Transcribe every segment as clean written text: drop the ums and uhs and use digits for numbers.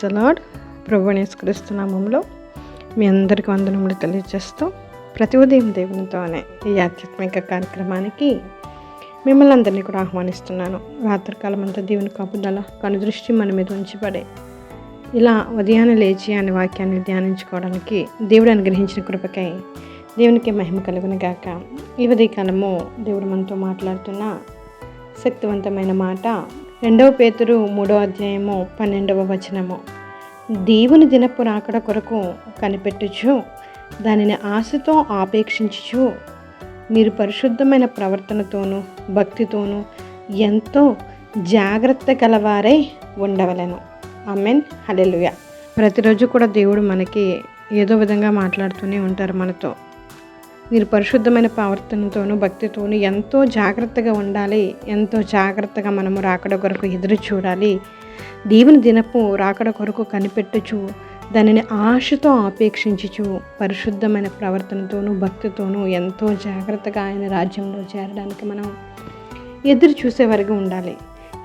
The lord. ప్రభువైన యేసుక్రీస్తు నామములో మీ అందరికీ వందనములు తెలియజేస్తూ ప్రతి ఉదయం దేవునితో అనే ఈ ఆధ్యాత్మిక కార్యక్రమానికి మిమ్మల్ని అందరినీ కూడా ఆహ్వానిస్తున్నాను. రాత్రికాలం అంతా దేవుని కాపుదల కనుదృష్టి మన మీద ఉంచిపడే ఇలా ఉదయాన్నే లేచి అనే వాక్యాన్ని ధ్యానించుకోవడానికి దేవుడు అనుగ్రహించిన కృపకై దేవునికి మహిమ కలుగును గాక. ఈ ఉదయకాలము దేవుడు మనతో మాట్లాడుతున్న శక్తివంతమైన మాట 2 పేతురు 3వ అధ్యాయము 12వ వచనము. దేవుని దినపు రాకడ కొరకు కనిపెట్టుచు దానిని ఆశతో ఆపేక్షించుచు మీరు పరిశుద్ధమైన ప్రవర్తనతోనూ భక్తితోనూ ఎంతో జాగ్రత్త గలవారై ఉండవలెను. ఆమెన్. హల్లెలూయా. ప్రతిరోజు కూడా దేవుడు మనకి ఏదో విధంగా మాట్లాడుతూనే ఉంటారు మనతో. మీరు పరిశుద్ధమైన ప్రవర్తనతోనూ భక్తితోనూ ఎంతో జాగ్రత్తగా ఉండాలి, ఎంతో జాగ్రత్తగా మనము రాకడ కొరకు ఎదురు చూడాలి. దేవుని దినపు రాకడ కొరకు కనిపెట్టుచు దానిని ఆశతో ఆపేక్షించుచు పరిశుద్ధమైన ప్రవర్తనతోనూ భక్తితోనూ ఎంతో జాగ్రత్తగా ఆయన రాజ్యంలో చేరడానికి మనం ఎదురు చూసే వరకు ఉండాలి.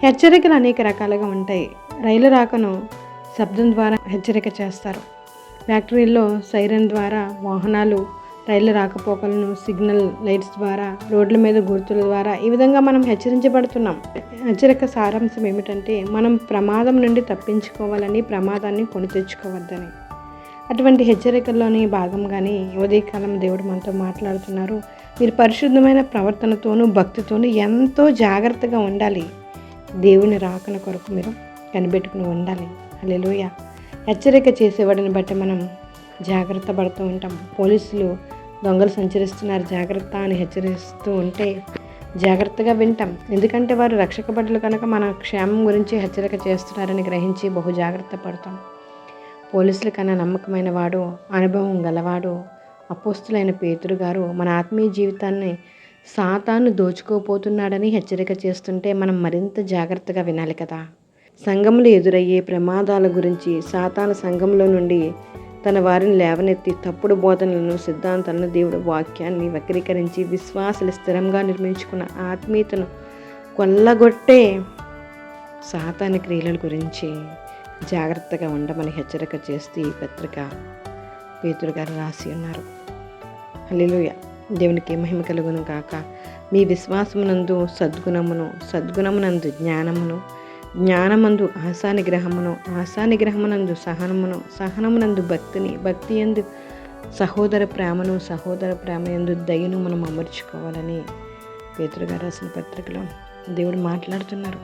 హెచ్చరికలు అనేక రకాలుగా ఉంటాయి. రైలు రాకను శబ్దం ద్వారా హెచ్చరిక చేస్తారు. ఫ్యాక్టరీల్లో సైరన్ ద్వారా వాహనాలు రైలు రాకపోకలను సిగ్నల్ లైట్స్ ద్వారా రోడ్ల మీద గుర్తుల ద్వారా ఈ విధంగా మనం హెచ్చరించబడుతున్నాం. హెచ్చరిక సారాంశం ఏమిటంటే మనం ప్రమాదం నుండి తప్పించుకోవాలని, ప్రమాదాన్ని కొని తెచ్చుకోవద్దని. అటువంటి హెచ్చరికల్లోని భాగంగానే ఉదయకాలం దేవుడు మనతో మాట్లాడుతున్నారు. మీరు పరిశుద్ధమైన ప్రవర్తనతోనూ భక్తితోనూ ఎంతో జాగ్రత్తగా ఉండాలి. దేవుని రాకన కొరకు మీరు కనిపెట్టుకుని ఉండాలి. హల్లెలూయా. హెచ్చరిక చేసేవాడిని బట్టి మనం జాగ్రత్త పడుతూ ఉంటాం. పోలీసులు దొంగలు సంచరిస్తున్నారు జాగ్రత్త అని హెచ్చరిస్తూ ఉంటే జాగ్రత్తగా వింటాం. ఎందుకంటే వారు రక్షక భటులు కనుక మన క్షేమం గురించి హెచ్చరిక చేస్తున్నారని గ్రహించి బహు జాగ్రత్త పడతాం. పోలీసుల కన్నా నమ్మకమైన వాడు, అనుభవం గలవాడు అపోస్తులైన పేతురు గారు మన ఆత్మీయ జీవితాన్ని సాతాను దోచుకోపోతున్నాడని హెచ్చరిక చేస్తుంటే మనం మరింత జాగ్రత్తగా వినాలి కదా. సంఘంలో ఎదురయ్యే ప్రమాదాల గురించి సాతాను సంఘంలో నుండి తన వారిని లేవనెత్తి తప్పుడు బోధనలను, సిద్ధాంతాలను, దేవుడు వాక్యాన్ని వక్రీకరించి విశ్వాసాలు స్థిరంగా నిర్మించుకున్న ఆత్మీయతను కొల్లగొట్టే సాతాని క్రియల గురించి జాగ్రత్తగా ఉండమని హెచ్చరిక చేస్తూ ఈ పత్రిక పేతురు గారు రాసి ఉన్నారు. హల్లెలూయా. దేవునికి మహిమ కలుగును గాక. మీ విశ్వాసమునందు సద్గుణమును, సద్గుణమునందు జ్ఞానమును, జ్ఞానమందు ఆశానిగ్రహమును, ఆశానిగ్రహమునందు సహనమును, సహనమునందు భక్తిని, భక్తి యందు సహోదర ప్రేమను, సహోదర ప్రేమ యందు దయను మనం అమర్చుకోవాలని పేతురు గారు రాసిన పత్రికలో దేవుడు మాట్లాడుతున్నారు.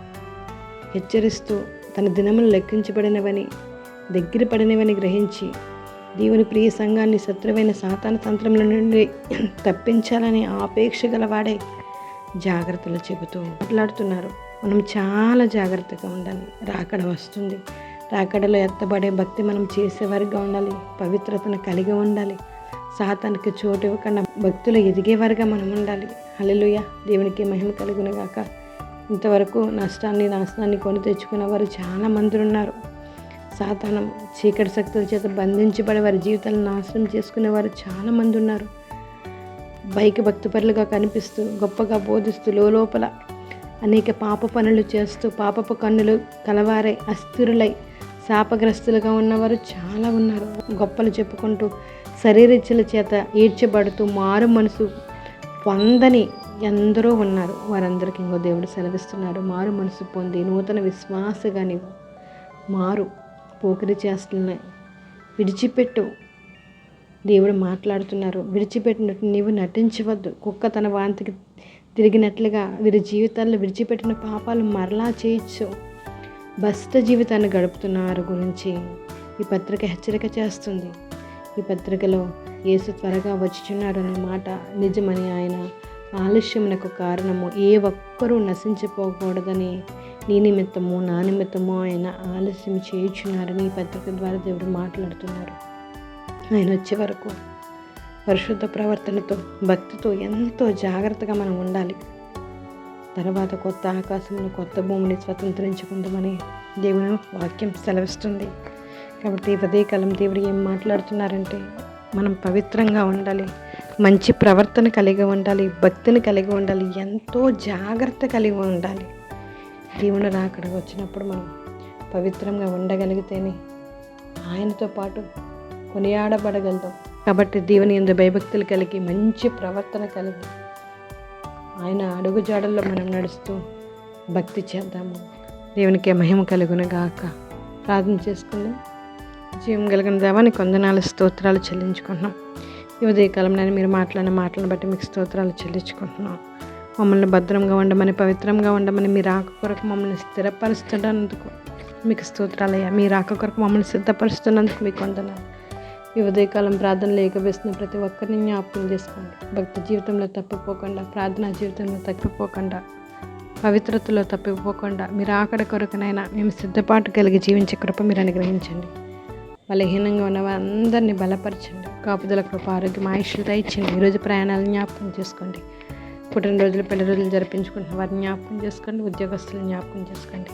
హెచ్చరిస్తూ తన దినములు లెక్కించబడినవని, దగ్గర పడినవని గ్రహించి దేవుని ప్రియ సంఘాన్ని శత్రువైన సాతాను తంత్రముల నుండి తప్పించాలని ఆపేక్ష గలవాడే జాగ్రత్తలు చెబుతూ మాట్లాడుతున్నారు. మనం చాలా జాగ్రత్తగా ఉండాలి. రాకడ వస్తుంది. రాకడలో ఎత్తబడే భక్తి మనం చేసేవారిగా ఉండాలి. పవిత్రతను కలిగి ఉండాలి. సాతానికి చోటు ఇవ్వకుండా భక్తులు ఎదిగేవారిగా మనం ఉండాలి. హల్లెలూయా. దేవునికి మహిమ కలుగును గాక. ఇంతవరకు నష్టాన్ని, నాశనాన్ని కొని తెచ్చుకున్న వారు చాలామంది ఉన్నారు. సాతానం చీకటి శక్తుల చేత బంధించబడి వారి జీవితాలను నాశనం చేసుకునేవారు చాలామంది ఉన్నారు. బైకి భక్తిపరులుగా కనిపిస్తూ గొప్పగా బోధిస్తూ లోపల అనేక పాప పనులు చేస్తూ పాపపు కన్నులు కలవారై అస్థిరులై శాపగ్రస్తులుగా ఉన్నవారు చాలా ఉన్నారు. గొప్పలు చెప్పుకుంటూ శరీరచ్ఛల చేత ఈడ్చబడుతూ మారు మనసు పొందని ఎందరో ఉన్నారు. వారందరికీ ఇంకో దేవుడు సెలవిస్తున్నాడు. మారు మనసు పొంది నూతన విశ్వాసగా నీవు మారు, పోకిరి చేష్టలని విడిచిపెట్టు. దేవుడు మాట్లాడుతున్నారు. విడిచిపెట్టినట్టు నీవు నటించవద్దు. కుక్క తన వాంతికి తిరిగినట్లుగా వీరి జీవితాల్లో విడిచిపెట్టిన పాపాలు మరలా చేయొచ్చు. భ్రష్ట జీవితాన్ని గడుపుతున్నారు గురించి ఈ పత్రిక హెచ్చరిక చేస్తుంది. ఈ పత్రికలో యేసు త్వరగా వచ్చుచున్నాడు అనే మాట నిజమని, ఆయన ఆలస్యమునకు కారణము ఏ ఒక్కరూ నశించిపోకూడదని నీ నిమిత్తము నా నిమిత్తము ఆయన ఆలస్యం చేయుచున్నారని ఈ పత్రిక ద్వారా దేవుడు మాట్లాడుతున్నారు. ఆయన వచ్చే వరకు పరిశుద్ధ ప్రవర్తనతో భక్తితో ఎంతో జాగ్రత్తగా మనం ఉండాలి. తర్వాత కొత్త ఆకాశమును, కొత్త భూమిని స్వతంత్రించుకుందామని దేవుని వాక్యం సెలవిస్తుంది. కాబట్టి ఉదయకాలం దేవుడు ఏం మాట్లాడుతున్నారంటే మనం పవిత్రంగా ఉండాలి, మంచి ప్రవర్తన కలిగి ఉండాలి, భక్తిని కలిగి ఉండాలి, ఎంతో జాగ్రత్త కలిగి ఉండాలి. దేవుని రాకడ వచ్చినప్పుడు మనం పవిత్రంగా ఉండగలిగితేనే ఆయనతో పాటు కొనియాడబడగలుగుతాం. కాబట్టి దేవుని యందు భయభక్తులు కలిగి మంచి ప్రవర్తన కలిగి ఆయన అడుగుజాడల్లో మనం నడుస్తూ భక్తి చేద్దాము. దేవునికి మహిమ కలుగును గాక. ప్రార్థన చేసుకుందాం. జీవం కలిగిన దేవానికి వందనాలు స్తోత్రాలు చెల్లించుకుంటున్నాం. ఈ ఉదయకాలంలో మీరు మాట్లాడిన మాటలను బట్టి మీకు స్తోత్రాలు చెల్లించుకుంటున్నాం. మమ్మల్ని భద్రంగా ఉండమని, పవిత్రంగా ఉండమని, మీ రాక కొరకు మమ్మల్ని స్థిరపరుస్తున్నందుకు మీకు స్తోత్రాలయ్యా. మీ రాక కొరకు మమ్మల్ని సిద్ధపరుస్తున్నందుకు మీకు వందనాలు. ఈ ఉదయకాలం ప్రార్థనలు ఏకవేస్తున్న ప్రతి ఒక్కరిని జ్ఞాపకం చేసుకోండి. భక్తి జీవితంలో తప్పిపోకుండా, ప్రార్థనా జీవితంలో తప్పిపోకుండా, పవిత్రతలో తప్పిపోకుండా, మీరు ఆకడ కొరకునైనా మేము సిద్ధపాటు కలిగి జీవించే కృప మీరు అనుగ్రహించండి. బలహీనంగా ఉన్న వారందరినీ బలపరచండి. కాపుదల కృప, ఆరోగ్యం, ఆయుష్లు దయచండి. ఈరోజు ప్రయాణాలను జ్ఞాపకం చేసుకోండి. పుట్టినరోజులు, పెళ్లి రోజులు జరిపించుకుంటున్న వారిని జ్ఞాపకం చేసుకోండి. ఉద్యోగస్తులను జ్ఞాపకం చేసుకోండి.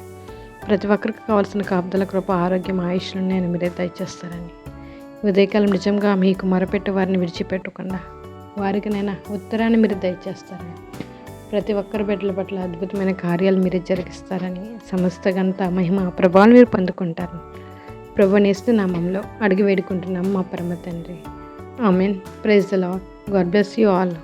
ప్రతి ఒక్కరికి కావాల్సిన కాపుదల కృప, ఆరోగ్యం, ఆయుష్లు నేను మీరే దయచేస్తారని. ఉదయకాలం నిజంగా మీకు మొరపెట్టే వారిని విడిచిపెట్టకుండా వారికినైనా ఉత్తరాన్ని మీరు దయచేస్తారని, ప్రతి ఒక్కరి బిడ్డల పట్ల అద్భుతమైన కార్యాలు మీరే జరిగిస్తారని, సమస్త ఘనత, మహిమ, ప్రభావాలు మీరు పొందుకుంటారని ప్రభువునేస్తు నామంలో అడిగి వేడుకుంటున్నాం మా పరమ తండ్రి. Amen. Praise the Lord. God bless you all.